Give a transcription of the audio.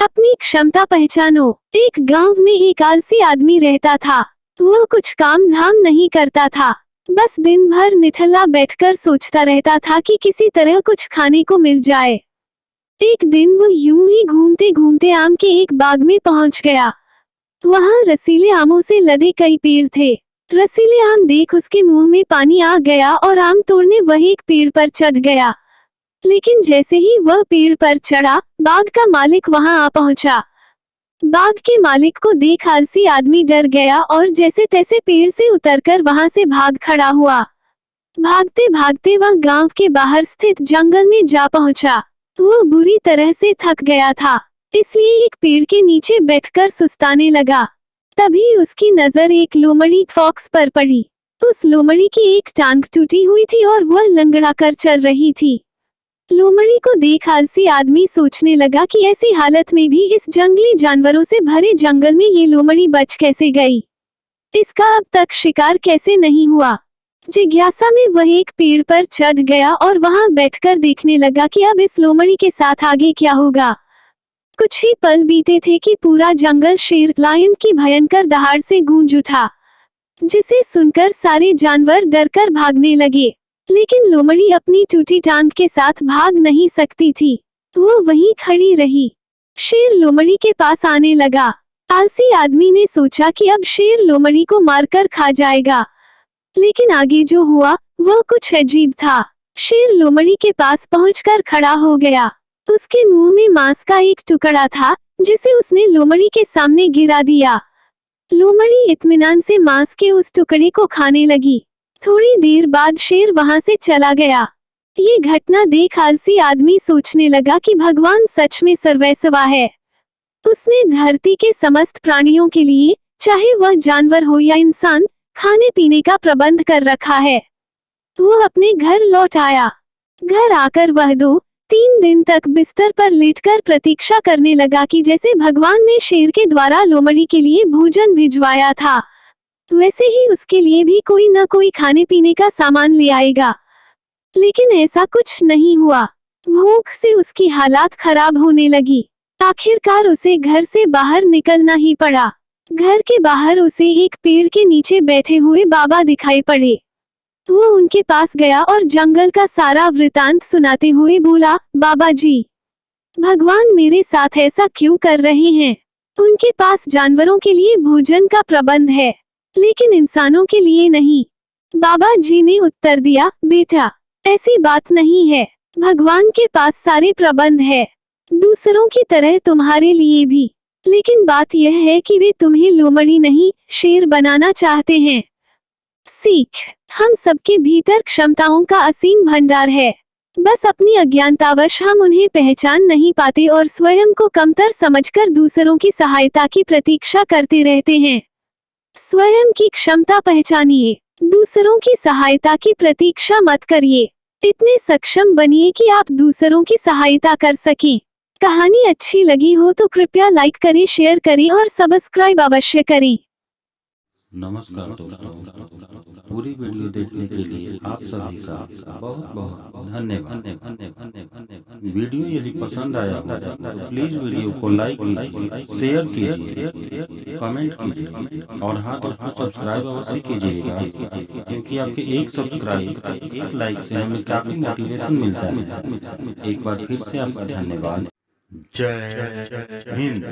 अपनी क्षमता पहचानो। एक गांव में एक आलसी आदमी रहता था। वो कुछ काम धाम नहीं करता था, बस दिन भर निठल्ला बैठकर सोचता रहता था कि किसी तरह कुछ खाने को मिल जाए। एक दिन वो यूं ही घूमते घूमते आम के एक बाग में पहुंच गया। वहां रसीले आमों से लदे कई पेड़ थे। रसीले आम देख उसके मुंह में पानी आ गया और आम तोड़ने वह एक पेड़ पर चढ़ गया। लेकिन जैसे ही वह पेड़ पर चढ़ा, बाग का मालिक वहां आ पहुंचा। बाग के मालिक को देख आलसी आदमी डर गया और जैसे तैसे पेड़ से उतरकर वहां से भाग खड़ा हुआ। भागते भागते वह गांव के बाहर स्थित जंगल में जा पहुंचा। वो बुरी तरह से थक गया था, इसलिए एक पेड़ के नीचे बैठकर सुस्ताने लगा। तभी उसकी नजर एक लोमड़ी फॉक्स पर पड़ी। उस लोमड़ी की एक टांग टूटी हुई थी और वह लंगड़ा कर चल रही थी। लोमड़ी को देख आलसी आदमी सोचने लगा कि ऐसी हालत में भी इस जंगली जानवरों से भरे जंगल में ये लोमड़ी बच कैसे गई, इसका अब तक शिकार कैसे नहीं हुआ। जिज्ञासा में वह एक पेड़ पर चढ़ गया और वहां बैठकर देखने लगा कि अब इस लोमड़ी के साथ आगे क्या होगा। कुछ ही पल बीते थे कि पूरा जंगल शेर लायन की भयंकर दहाड़ से गूंज उठा, जिसे सुनकर सारे जानवर डरकर भागने लगे। लेकिन लोमड़ी अपनी टूटी टांग के साथ भाग नहीं सकती थी, वो वहीं खड़ी रही। शेर लोमड़ी के पास आने लगा। आलसी आदमी ने सोचा कि अब शेर लोमड़ी को मारकर खा जाएगा, लेकिन आगे जो हुआ वह कुछ अजीब था। शेर लोमड़ी के पास पहुंचकर खड़ा हो गया। उसके मुंह में मांस का एक टुकड़ा था, जिसे उसने लोमड़ी के सामने गिरा दिया। लोमड़ी इत्मीनान से मांस के उस टुकड़े को खाने लगी। थोड़ी देर बाद शेर वहां से चला गया। ये घटना देख आलसी आदमी सोचने लगा कि भगवान सच में सर्वैसवा है। उसने धरती के समस्त प्राणियों के लिए, चाहे वह जानवर हो या इंसान, खाने पीने का प्रबंध कर रखा है। वो अपने घर लौट आया। घर आकर वह 2-3 दिन तक बिस्तर पर लेटकर प्रतीक्षा करने लगा कि जैसे भगवान ने शेर के द्वारा लोमड़ी के लिए भोजन भिजवाया था, वैसे ही उसके लिए भी कोई न कोई खाने पीने का सामान ले आएगा। लेकिन ऐसा कुछ नहीं हुआ। भूख से उसकी हालात खराब होने लगी। आखिरकार उसे घर से बाहर निकलना ही पड़ा। घर के बाहर उसे एक पेड़ के नीचे बैठे हुए बाबा दिखाई पड़े। वो उनके पास गया और जंगल का सारा वृतांत सुनाते हुए बोला, बाबा जी, भगवान मेरे साथ ऐसा क्यों कर रहे हैं? उनके पास जानवरों के लिए भोजन का प्रबंध है, लेकिन इंसानों के लिए नहीं। बाबा जी ने उत्तर दिया, बेटा, ऐसी बात नहीं है। भगवान के पास सारे प्रबंध है, दूसरों की तरह तुम्हारे लिए भी। लेकिन बात यह है कि वे तुम्हें लोमड़ी नहीं, शेर बनाना चाहते हैं। सीख, हम सबके भीतर क्षमताओं का असीम भंडार है, बस अपनी अज्ञानतावश हम उन्हें पहचान नहीं पाते और स्वयं को कमतर समझकर दूसरों की सहायता की प्रतीक्षा करते रहते हैं। स्वयं की क्षमता पहचानिए, दूसरों की सहायता की प्रतीक्षा मत करिए। इतने सक्षम बनिए कि आप दूसरों की सहायता कर सकें। कहानी अच्छी लगी हो तो कृपया लाइक करें, शेयर करें और सब्सक्राइब अवश्य करें। नमस्कार दोस्तों, पूरी वीडियो देखने के लिए आप सभी का बहुत बहुत धन्यवाद। वीडियो यदि पसंद आया हो तो प्लीज वीडियो को लाइक कीजिए, शेयर कीजिए, कमेंट कीजिए और हाँ दोस्तों सब्सक्राइब अवश्य कीजिएगा, क्योंकि आपके एक सब्सक्राइब, एक लाइक से हमें काफी मोटिवेशन मिलता है। एक बार फिर से आपका धन्यवाद। जय हिंद।